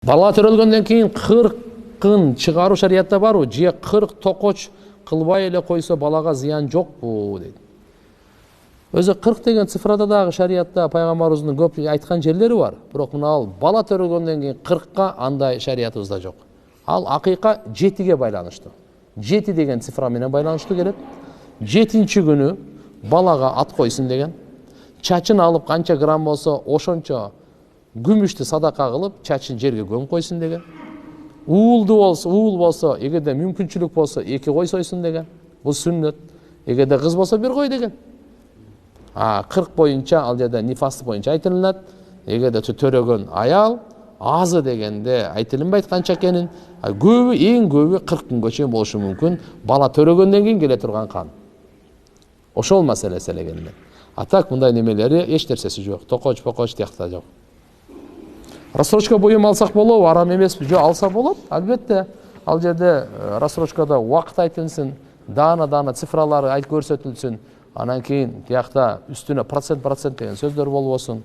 Бала төрөлгөндөн кийин 40 чыгаруу шариятта барбы? Же 40 токоч кылбай эле койсо балага зыян жокпу дейт. Өзү 40 деген цифрада дагы шариятта пайгамбарыбыздын көп айткан жерлери бар. Бирок мына ал бала төрөлгөндөн кийин 40ка андай шариятыбызда жок. Ал акыйка 7ге байланыштуу. 7 деген цифра менен байланыштуу келет. 7-нчи күнү балага ат койсун деген. Чачын алып канча грамм болсо ошончо күмүштү садака кылып, чачын жерге көмүп койсун деген. Уул болсо, эгерде мүмкүнчүлүк болсо 2 кой сойсун деген. Бул сүннөт. Эгерде кыз болсо 1 кой деген. 40 боюнча ал жерде нифасы боюнча айтылат. Эгерде төрөгөн аял азы дегенде айтылынбайт канча экенин. Көбү, эң көбү 40 күнгө чейин болушу мүмкүн. Бала төрөгөндөн кийин келе турган кан. Ошол маселеси эле келди. А так мындай немелери эч нерсеси жок. Токоч тиякта жок. Рассрочка буюм алсак болобу, арам эмеспи? Жок, алса болот. Албетте, ал жерде рассрочкада убакыт айтылсын, даана цифралары айтып көрсөтүлсүн. Анан кийин тиякта үстүнө процент деген сөздөр болбосун.